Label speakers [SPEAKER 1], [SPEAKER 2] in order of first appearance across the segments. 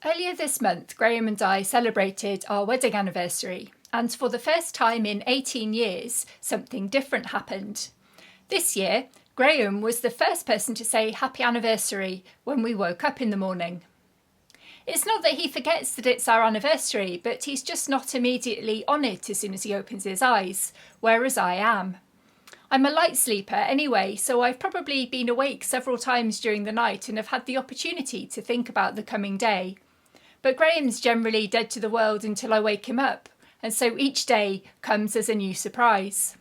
[SPEAKER 1] Earlier this month, Graham and I celebrated our wedding anniversary, and for the first time in 18 years, something different happened. This year, Graham was the first person to say happy anniversary when we woke up in the morning. It's not that he forgets that it's our anniversary, but he's just not immediately on it as soon as he opens his eyes, whereas I am. I'm a light sleeper anyway, so I've probably been awake several times during the night and have had the opportunity to think about the coming day. But Graham's generally dead to the world until I wake him up, and so each day comes as a new surprise.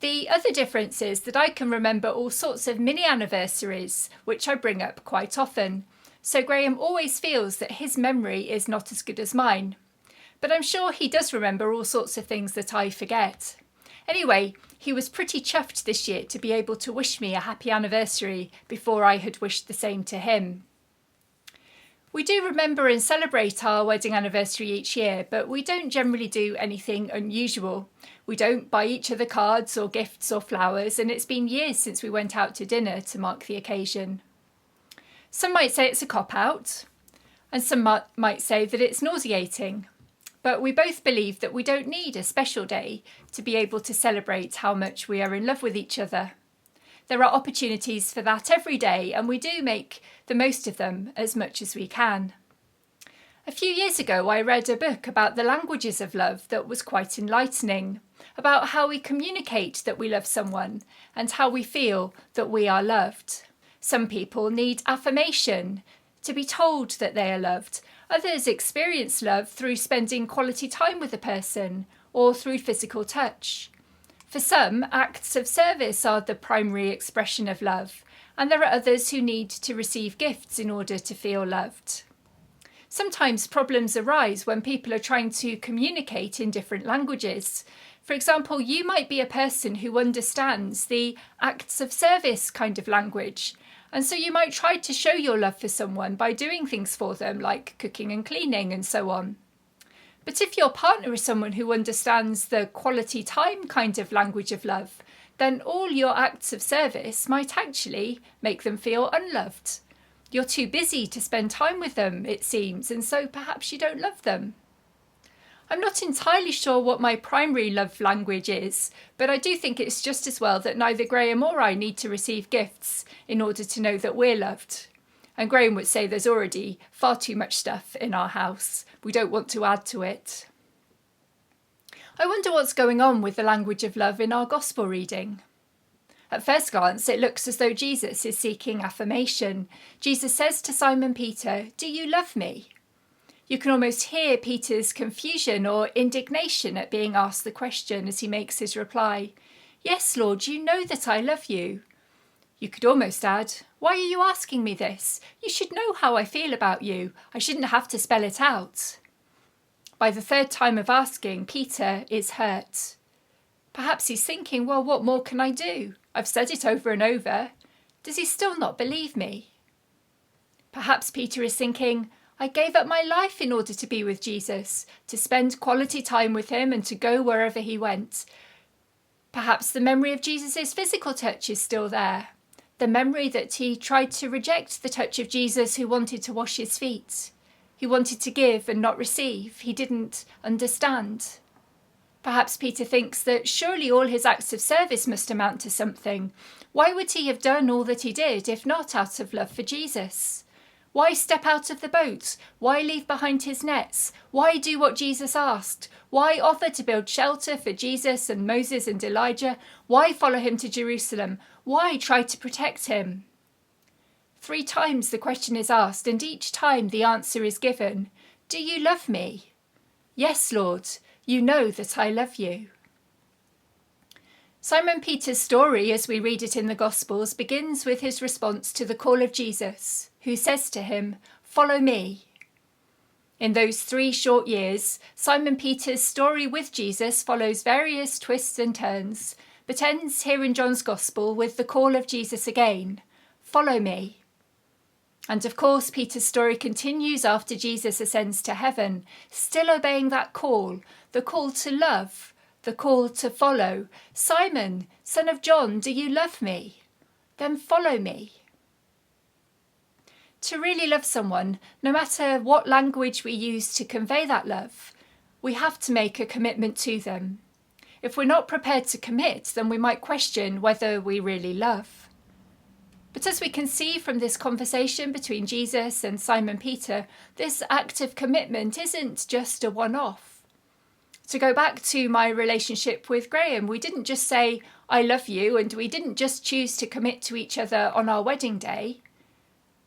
[SPEAKER 1] The other difference is that I can remember all sorts of mini anniversaries, which I bring up quite often, so Graham always feels that his memory is not as good as mine. But I'm sure he does remember all sorts of things that I forget. Anyway, he was pretty chuffed this year to be able to wish me a happy anniversary before I had wished the same to him. We do remember and celebrate our wedding anniversary each year, but we don't generally do anything unusual. We don't buy each other cards or gifts or flowers, and it's been years since we went out to dinner to mark the occasion. Some might say it's a cop-out, and some might say that it's nauseating. But we both believe that we don't need a special day to be able to celebrate how much we are in love with each other. There are opportunities for that every day, and we do make the most of them as much as we can. A few years ago, I read a book about the languages of love that was quite enlightening, about how we communicate that we love someone and how we feel that we are loved. Some people need affirmation, to be told that they are loved. Others experience love through spending quality time with a person or through physical touch. For some, acts of service are the primary expression of love, and there are others who need to receive gifts in order to feel loved. Sometimes problems arise when people are trying to communicate in different languages. For example, you might be a person who understands the acts of service kind of language, and so you might try to show your love for someone by doing things for them like cooking and cleaning and so on. But if your partner is someone who understands the quality time kind of language of love, then all your acts of service might actually make them feel unloved. You're too busy to spend time with them, it seems, and so perhaps you don't love them. I'm not entirely sure what my primary love language is, but I do think it's just as well that neither Graham or I need to receive gifts in order to know that we're loved. And Graham would say there's already far too much stuff in our house. We don't want to add to it. I wonder what's going on with the language of love in our gospel reading. At first glance, it looks as though Jesus is seeking affirmation. Jesus says to Simon Peter, "Do you love me?" You can almost hear Peter's confusion or indignation at being asked the question as he makes his reply. "Yes, Lord, you know that I love you." You could almost add, "Why are you asking me this? You should know how I feel about you. I shouldn't have to spell it out." By the third time of asking, Peter is hurt. Perhaps he's thinking, well, what more can I do? I've said it over and over. Does he still not believe me? Perhaps Peter is thinking, I gave up my life in order to be with Jesus, to spend quality time with him and to go wherever he went. Perhaps the memory of Jesus' physical touch is still there. The memory that he tried to reject the touch of Jesus who wanted to wash his feet. He wanted to give and not receive. He didn't understand. Perhaps Peter thinks that surely all his acts of service must amount to something. Why would he have done all that he did if not out of love for Jesus? Why step out of the boat? Why leave behind his nets? Why do what Jesus asked? Why offer to build shelter for Jesus and Moses and Elijah? Why follow him to Jerusalem? Why try to protect him? 3 times the question is asked, and each time the answer is given. Do you love me? Yes, Lord, you know that I love you. Simon Peter's story, as we read it in the Gospels, begins with his response to the call of Jesus, who says to him, "Follow me." In those 3 short years, Simon Peter's story with Jesus follows various twists and turns, but ends here in John's Gospel with the call of Jesus again, "Follow me." And of course, Peter's story continues after Jesus ascends to heaven, still obeying that call, the call to love, the call to follow. "Simon, son of John, do you love me? Then follow me." To really love someone, no matter what language we use to convey that love, we have to make a commitment to them. If we're not prepared to commit, then we might question whether we really love. But as we can see from this conversation between Jesus and Simon Peter, this act of commitment isn't just a one-off. To go back to my relationship with Graham, we didn't just say, "I love you," and we didn't just choose to commit to each other on our wedding day.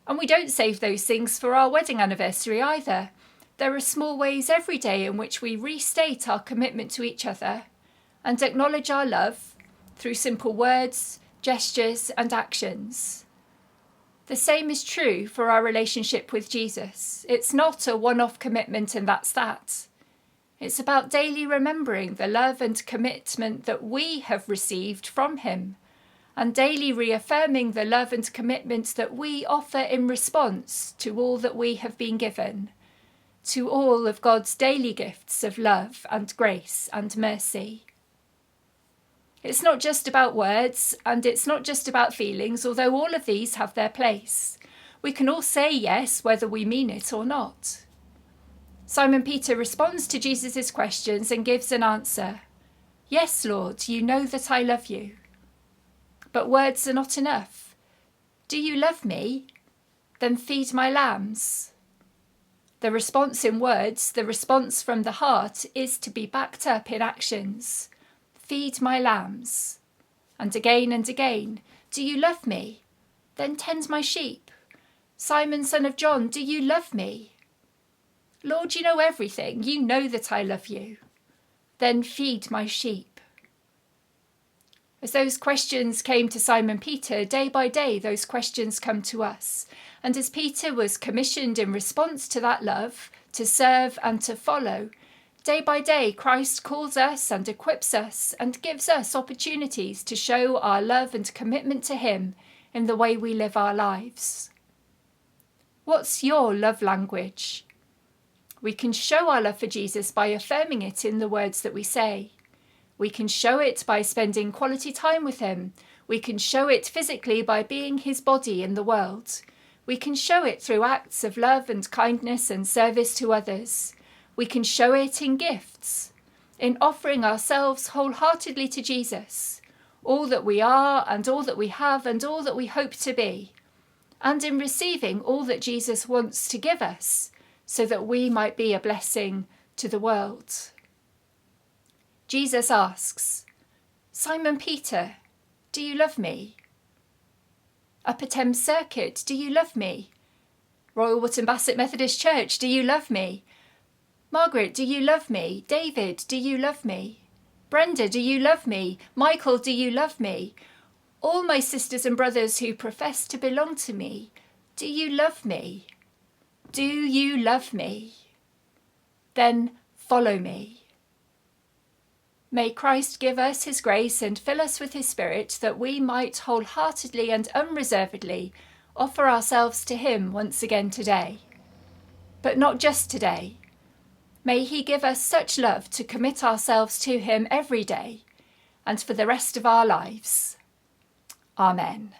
[SPEAKER 1] And we don't save those things for our wedding anniversary either. There are small ways every day in which we restate our commitment to each other and acknowledge our love through simple words, gestures, and actions. The same is true for our relationship with Jesus. It's not a one-off commitment and that's that. It's about daily remembering the love and commitment that we have received from him, and daily reaffirming the love and commitment that we offer in response to all that we have been given, to all of God's daily gifts of love and grace and mercy. It's not just about words, and it's not just about feelings, although all of these have their place. We can all say yes, whether we mean it or not. Simon Peter responds to Jesus' questions and gives an answer. "Yes, Lord, you know that I love you." But words are not enough. "Do you love me? Then feed my lambs." The response in words, the response from the heart, is to be backed up in actions. "Feed my lambs." And again, "Do you love me? Then tend my sheep." "Simon, son of John, do you love me?" "Lord, you know everything. You know that I love you." "Then feed my sheep." As those questions came to Simon Peter, day by day those questions come to us. And as Peter was commissioned in response to that love, to serve and to follow, day by day Christ calls us and equips us and gives us opportunities to show our love and commitment to him in the way we live our lives. What's your love language? We can show our love for Jesus by affirming it in the words that we say. We can show it by spending quality time with him. We can show it physically by being his body in the world. We can show it through acts of love and kindness and service to others. We can show it in gifts, in offering ourselves wholeheartedly to Jesus, all that we are and all that we have and all that we hope to be, and in receiving all that Jesus wants to give us so that we might be a blessing to the world. Jesus asks, "Simon Peter, do you love me?" Upper Thames Circuit, do you love me? Royal Wootton Bassett Methodist Church, do you love me? Margaret, do you love me? David, do you love me? Brenda, do you love me? Michael, do you love me? All my sisters and brothers who profess to belong to me, do you love me? Do you love me? Then follow me. May Christ give us his grace and fill us with his Spirit that we might wholeheartedly and unreservedly offer ourselves to him once again today. But not just today. May he give us such love to commit ourselves to him every day and for the rest of our lives. Amen.